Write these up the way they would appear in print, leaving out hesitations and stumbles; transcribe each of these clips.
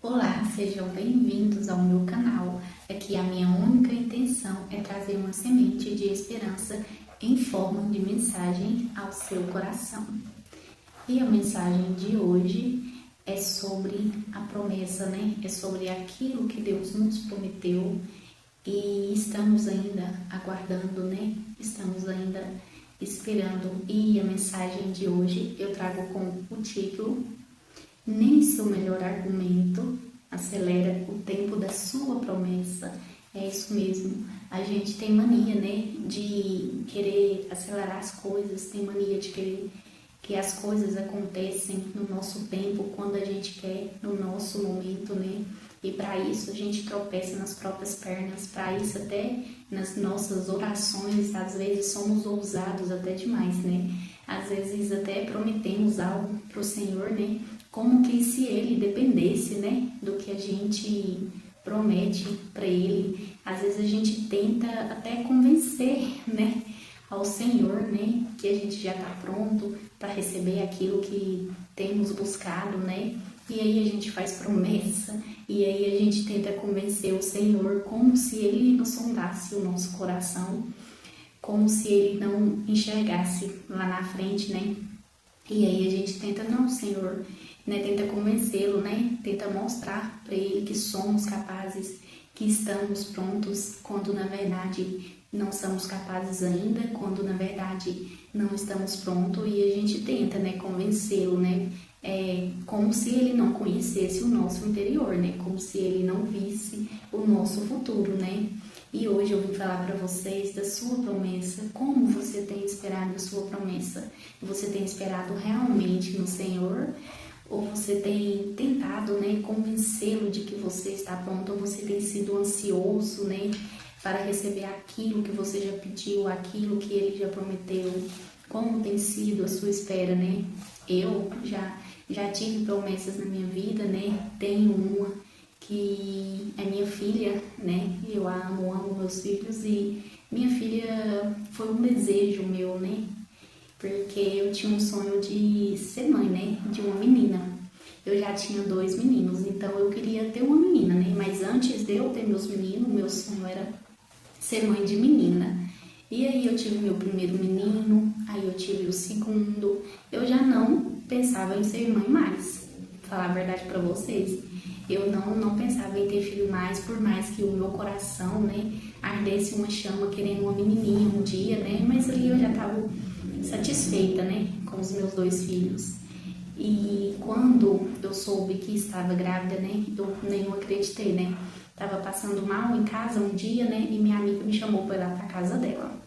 Olá, sejam bem-vindos ao meu canal. Aqui a minha única intenção é trazer uma semente de esperança em forma de mensagem ao seu coração. E a mensagem de hoje é sobre a promessa, né? É sobre aquilo que Deus nos prometeu e estamos ainda aguardando, né? Estamos ainda esperando. E a mensagem de hoje eu trago com o título: nem seu melhor argumento acelera o tempo da sua promessa. É isso mesmo. A gente tem mania, né, de querer acelerar as coisas, tem mania de querer que as coisas acontecem no nosso tempo, quando a gente quer, no nosso momento, né? E para isso a gente tropeça nas próprias pernas, para isso até nas nossas orações, às vezes somos ousados até demais, né? Às vezes até prometemos algo para o Senhor, né? Como que se Ele dependesse, né? Do que a gente promete para Ele. Às vezes a gente tenta até convencer, né? Ao Senhor, né? Que a gente já está pronto para receber aquilo que temos buscado, né? E aí a gente faz promessa, e aí a gente tenta convencer o Senhor como se Ele não sondasse o nosso coração, como se Ele não enxergasse lá na frente, né? E aí a gente tenta, não, Senhor, né? Tenta convencê-lo, né? Tenta mostrar para Ele que somos capazes, que estamos prontos, quando na verdade não somos capazes ainda, quando na verdade não estamos prontos, e a gente tenta, né, convencê-lo, né? Como se ele não conhecesse o nosso interior, né? Como se ele não visse o nosso futuro, né? E hoje eu vim falar para vocês da sua promessa. Como você tem esperado a sua promessa? Você tem esperado realmente no Senhor? Ou você tem tentado, né, convencê-lo de que você está pronto? Ou você tem sido ansioso, né, para receber aquilo que você já pediu, aquilo que ele já prometeu? Como tem sido a sua espera, né? Eu já tive promessas na minha vida, né? Tenho uma que é minha filha, né? Eu amo meus filhos, e minha filha foi um desejo meu, né? Porque eu tinha um sonho de ser mãe, né? De uma menina. Eu já tinha 2 meninos, então eu queria ter uma menina, né? Mas antes de eu ter meus meninos, meu sonho era ser mãe de menina. E aí eu tive meu primeiro menino, aí eu tive o segundo. Eu já não pensava em ser mãe mais, pra falar a verdade pra vocês. Eu não pensava em ter filho mais, por mais que o meu coração, né, ardesse uma chama querendo uma menininha um dia, né? Mas ali eu já tava satisfeita, né, com os meus 2 filhos. E quando eu soube que estava grávida, né, eu nem acreditei, né? Tava passando mal em casa um dia, né, e minha amiga me chamou para ir lá pra casa dela.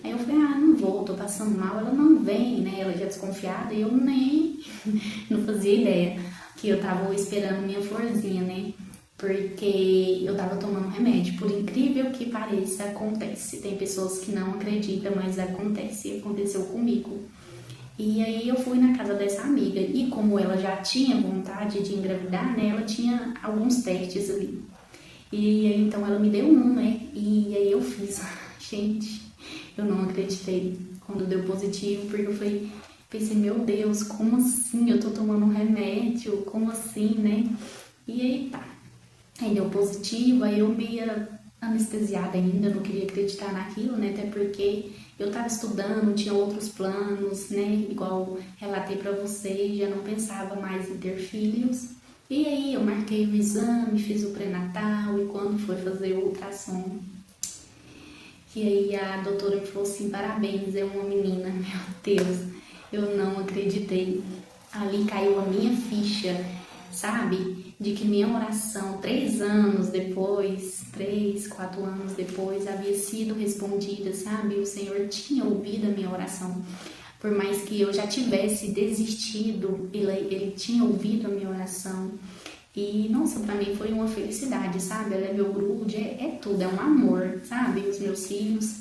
Aí eu falei, não vou, tô passando mal. Ela não vem, né, ela já desconfiada, e eu nem, não fazia ideia que eu tava esperando minha florzinha, né, porque eu tava tomando remédio. Por incrível que pareça, acontece. Tem pessoas que não acreditam, mas acontece, aconteceu comigo. E aí eu fui na casa dessa amiga, e como ela já tinha vontade de engravidar, né, ela tinha alguns testes ali. E aí então ela me deu um, né, e aí eu fiz. Gente, eu não acreditei quando deu positivo, porque eu pensei, meu Deus, como assim? Eu tô tomando um remédio, como assim, né? E aí tá, aí deu positivo, aí eu meio anestesiada ainda, não queria acreditar naquilo, né? Até porque eu tava estudando, tinha outros planos, né? Igual relatei pra vocês, já não pensava mais em ter filhos. E aí eu marquei o exame, fiz o pré-natal, e quando foi fazer o ultrassom, e aí a doutora me falou assim, parabéns, é uma menina. Meu Deus, eu não acreditei. Ali caiu a minha ficha, sabe? De que minha oração, 3 anos depois, 3, 4 anos depois, havia sido respondida, sabe? O Senhor tinha ouvido a minha oração. Por mais que eu já tivesse desistido, ele tinha ouvido a minha oração. E, nossa, pra mim foi uma felicidade, sabe? Ela é meu grude, é tudo, é um amor, sabe? Os meus filhos.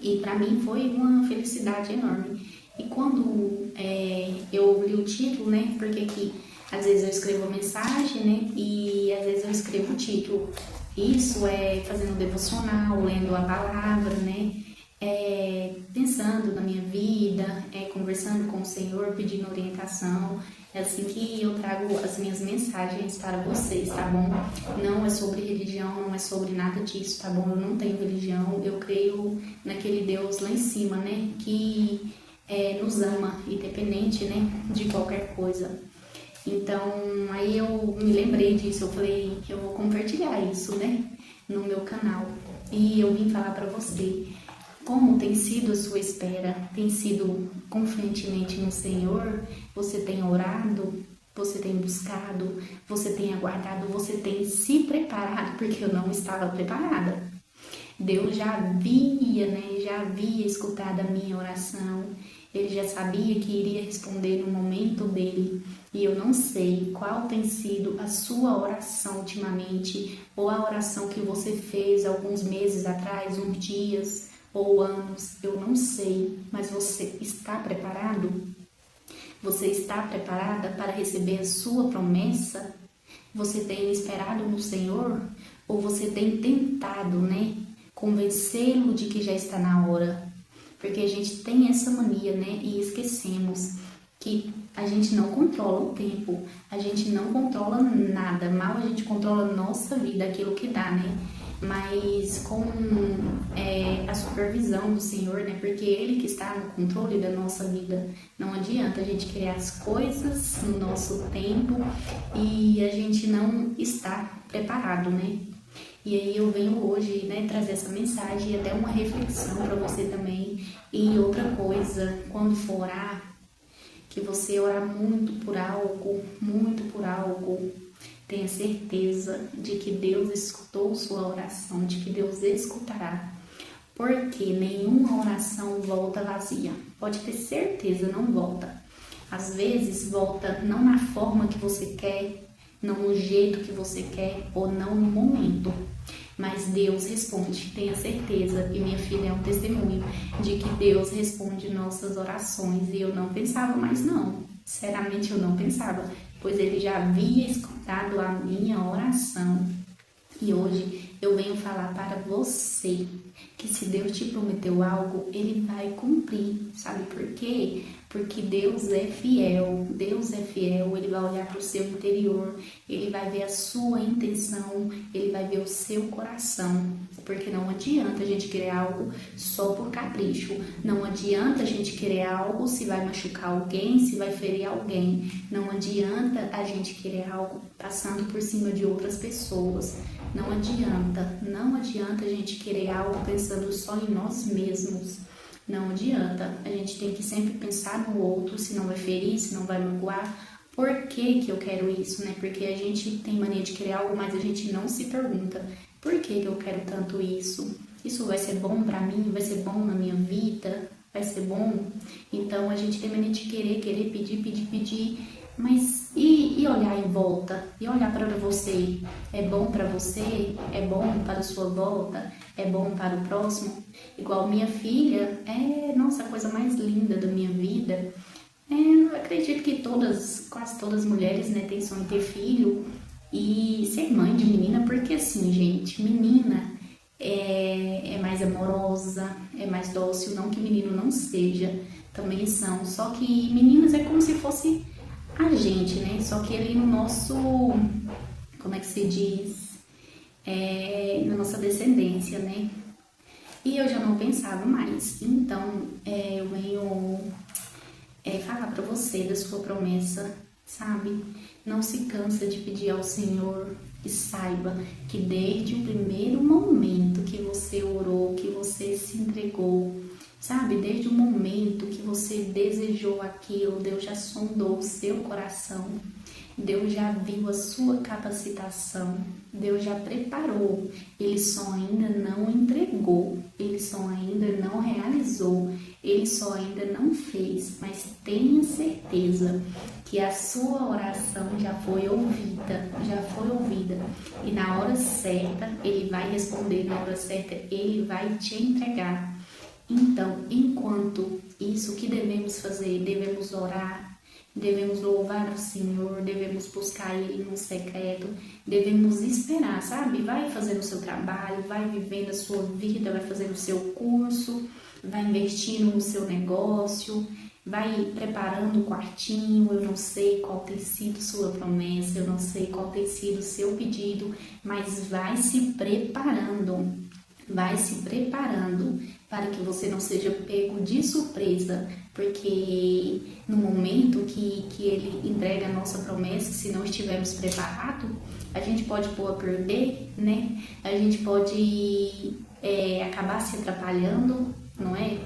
E pra mim foi uma felicidade enorme. E quando eu li o título, né? Porque aqui, às vezes eu escrevo a mensagem, né? E às vezes eu escrevo o título. Isso é fazendo um devocional, lendo a palavra, né? Pensando na minha vida, conversando com o Senhor, pedindo orientação. É assim que eu trago as minhas mensagens para vocês, tá bom? Não é sobre religião, não é sobre nada disso, tá bom? Eu não tenho religião, eu creio naquele Deus lá em cima, né? Que nos ama, independente, né? De qualquer coisa. Então, aí eu me lembrei disso, eu falei que eu vou compartilhar isso, né? No meu canal. E eu vim falar para você como tem sido a sua espera, tem sido confiantemente no Senhor, você tem orado, você tem buscado, você tem aguardado, você tem se preparado, porque eu não estava preparada. Deus já havia, né, já havia escutado a minha oração, ele já sabia que iria responder no momento dele. E eu não sei qual tem sido a sua oração ultimamente, ou a oração que você fez alguns meses atrás, uns dias ou anos, eu não sei, mas você está preparado? Você está preparada para receber a sua promessa? Você tem esperado no Senhor? Ou você tem tentado, né, convencê-lo de que já está na hora? Porque a gente tem essa mania, né, e esquecemos que a gente não controla o tempo, a gente não controla nada, mal a gente controla a nossa vida, aquilo que dá, né? Mas com a supervisão do Senhor, né? Porque Ele que está no controle da nossa vida. Não adianta a gente criar as coisas no nosso tempo e a gente não está preparado, né? E aí eu venho hoje, né, trazer essa mensagem e até uma reflexão para você também. E outra coisa, quando for orar, que você orar muito por algo, tenha certeza de que Deus escutou sua oração, de que Deus escutará. Porque nenhuma oração volta vazia. Pode ter certeza, não volta. Às vezes volta não na forma que você quer, não no jeito que você quer ou não no momento. Mas Deus responde, tenha certeza, e minha filha é um testemunho de que Deus responde nossas orações. E eu não pensava mais não, sinceramente eu não pensava, pois Ele já havia escutado a minha oração. E hoje eu venho falar para você que se Deus te prometeu algo, Ele vai cumprir. Sabe por quê? Porque Deus é fiel, Ele vai olhar para o seu interior, Ele vai ver a sua intenção, Ele vai ver o seu coração. Porque não adianta a gente querer algo só por capricho, não adianta a gente querer algo se vai machucar alguém, se vai ferir alguém, não adianta a gente querer algo passando por cima de outras pessoas. Não adianta a gente querer algo pensando só em nós mesmos. Não adianta, a gente tem que sempre pensar no outro, se não vai ferir, se não vai magoar. Por que eu quero isso, né? Porque a gente tem mania de querer algo, mas a gente não se pergunta, por que eu quero tanto isso? Isso vai ser bom pra mim? Vai ser bom na minha vida? Vai ser bom? Então a gente tem mania de querer, pedir. Mas e olhar em volta? E olhar para você? É bom para você? É bom para a sua volta? É bom para o próximo? Igual minha filha, nossa, a coisa mais linda da minha vida. Eu acredito que quase todas as mulheres, né, têm sonho em ter filho e ser mãe de menina, porque assim, gente, menina é mais amorosa, é mais dócil, não que menino não seja, também são, só que meninas é como se fosse a gente, né? Só que ali no nosso, como é que se diz? Na nossa descendência, né? E eu já não pensava mais. Então, eu venho falar pra você da sua promessa, sabe? Não se cansa de pedir ao Senhor e saiba que desde o primeiro momento que você orou, que você se entregou, sabe? Desde o momento que você desejou aquilo, Deus já sondou o seu coração, Deus já viu a sua capacitação, Deus já preparou, Ele só ainda não entregou, Ele só ainda não realizou, Ele só ainda não fez, mas tenha certeza que a sua oração já foi ouvida, e na hora certa Ele vai responder, na hora certa Ele vai te entregar. Então, enquanto isso, o que devemos fazer? Devemos orar, devemos louvar o Senhor, devemos buscar Ele no secreto, devemos esperar, sabe? Vai fazendo o seu trabalho, vai vivendo a sua vida, vai fazendo o seu curso, vai investindo no seu negócio, vai preparando o quartinho. Eu não sei qual tem sido sua promessa, eu não sei qual tem sido seu pedido, mas vai se preparando. Vai se preparando para que você não seja pego de surpresa, porque no momento que ele entrega a nossa promessa, se não estivermos preparados, a gente pode pôr a perder, né? A gente pode acabar se atrapalhando, não é?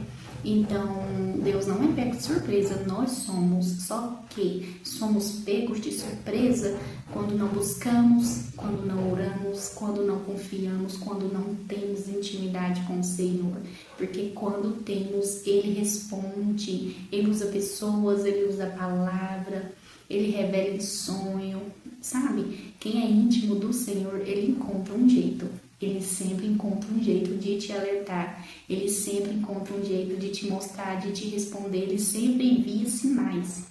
Então, Deus não é pego de surpresa, nós somos, só que somos pegos de surpresa quando não buscamos, quando não oramos, quando não confiamos, quando não temos intimidade com o Senhor. Porque quando temos, Ele responde, Ele usa pessoas, Ele usa a palavra, Ele revela em sonho, sabe? Quem é íntimo do Senhor, Ele encontra um jeito. Ele sempre encontra um jeito de te alertar, ele sempre encontra um jeito de te mostrar, de te responder, ele sempre envia sinais.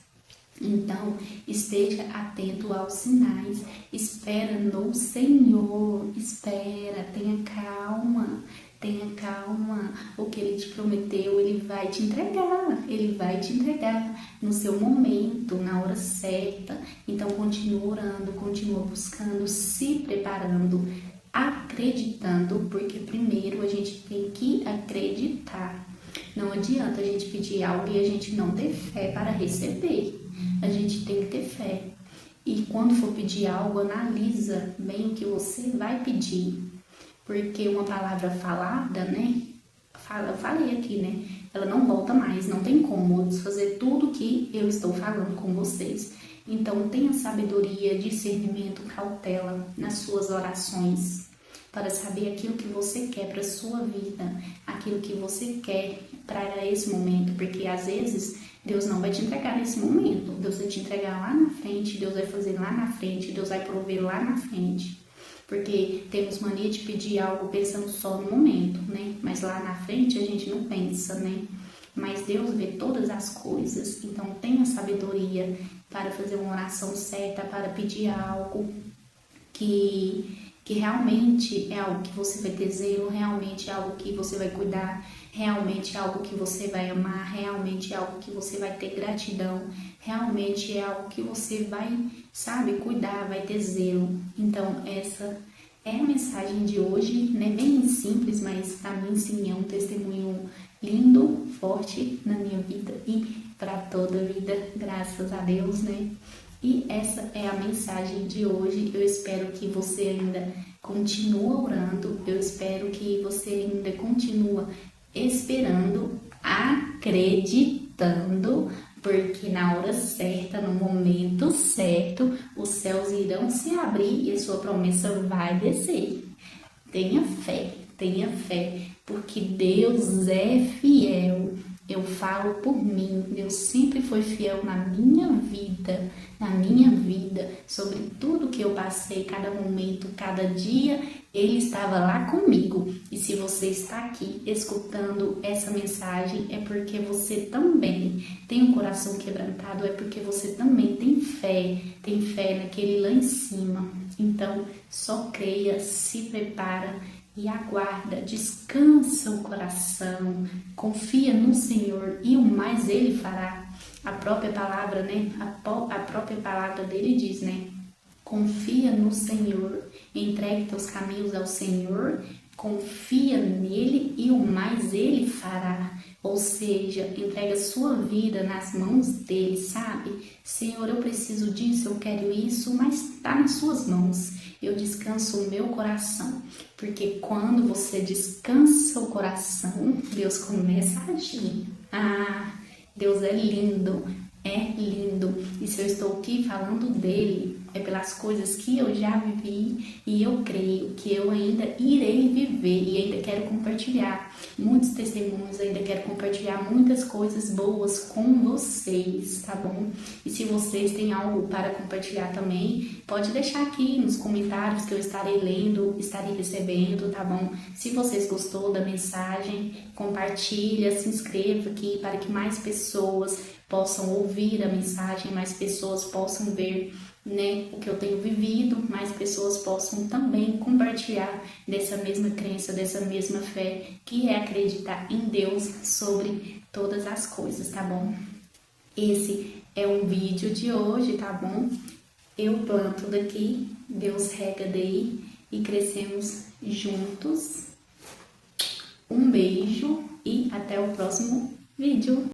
Então, esteja atento aos sinais, espera no Senhor, espera, tenha calma. Tenha calma, o que Ele te prometeu, Ele vai te entregar no seu momento, na hora certa. Então, continua orando, continua buscando, se preparando, acreditando, porque primeiro a gente tem que acreditar. Não adianta a gente pedir algo e a gente não ter fé para receber. A gente tem que ter fé. E quando for pedir algo, analisa bem o que você vai pedir. Porque uma palavra falada, né? Eu falei aqui, né? Ela não volta mais, não tem como eu desfazer tudo que eu estou falando com vocês. Então, tenha sabedoria, discernimento, cautela nas suas orações para saber aquilo que você quer para a sua vida, aquilo que você quer para esse momento, porque às vezes Deus não vai te entregar nesse momento, Deus vai te entregar lá na frente, Deus vai fazer lá na frente, Deus vai prover lá na frente. Porque temos mania de pedir algo pensando só no momento, né? Mas lá na frente a gente não pensa, né? Mas Deus vê todas as coisas, então tenha sabedoria para fazer uma oração certa, para pedir algo que realmente é algo que você vai ter zelo, realmente é algo que você vai cuidar, realmente é algo que você vai amar, realmente é algo que você vai ter gratidão, realmente é algo que você vai, sabe, cuidar, vai ter zelo. Então, essa é a mensagem de hoje, né? Bem simples, mas para mim sim é um testemunho lindo, forte na minha vida e para toda a vida, graças a Deus, né? E essa é a mensagem de hoje. Eu espero que você ainda continue orando, eu espero que você ainda continue esperando, acreditando, porque na hora certa, no momento certo, os céus irão se abrir e a sua promessa vai descer. Tenha fé, porque Deus é fiel. Eu falo por mim, Deus sempre foi fiel na minha vida, sobre tudo que eu passei, cada momento, cada dia, Ele estava lá comigo. E se você está aqui escutando essa mensagem, é porque você também tem um coração quebrantado, é porque você também tem fé naquele lá em cima. Então, só creia, se prepara e aguarda, descansa o coração, confia no Senhor e o mais Ele fará. A própria palavra, né? A própria palavra dele diz, né? Confia no Senhor, entregue teus caminhos ao Senhor, confia nele e o mais Ele fará. Ou seja, entrega a sua vida nas mãos dele, sabe? Senhor, eu preciso disso, eu quero isso, mas está nas suas mãos. Eu descanso o meu coração, porque quando você descansa o coração, Deus começa a agir. Deus é lindo, e se eu estou aqui falando dele, é pelas coisas que eu já vivi e eu creio que eu ainda irei viver e ainda quero compartilhar muitos testemunhos, ainda quero compartilhar muitas coisas boas com vocês, tá bom? E se vocês têm algo para compartilhar também, pode deixar aqui nos comentários que eu estarei lendo, estarei recebendo, tá bom? Se vocês gostou da mensagem, compartilha, se inscreva aqui para que mais pessoas possam ouvir a mensagem, mais pessoas possam ver, né, o que eu tenho vivido, mais pessoas possam também compartilhar dessa mesma crença, dessa mesma fé, que é acreditar em Deus sobre todas as coisas, tá bom? Esse é o vídeo de hoje, tá bom? Eu planto daqui, Deus rega daí e crescemos juntos. Um beijo e até o próximo vídeo.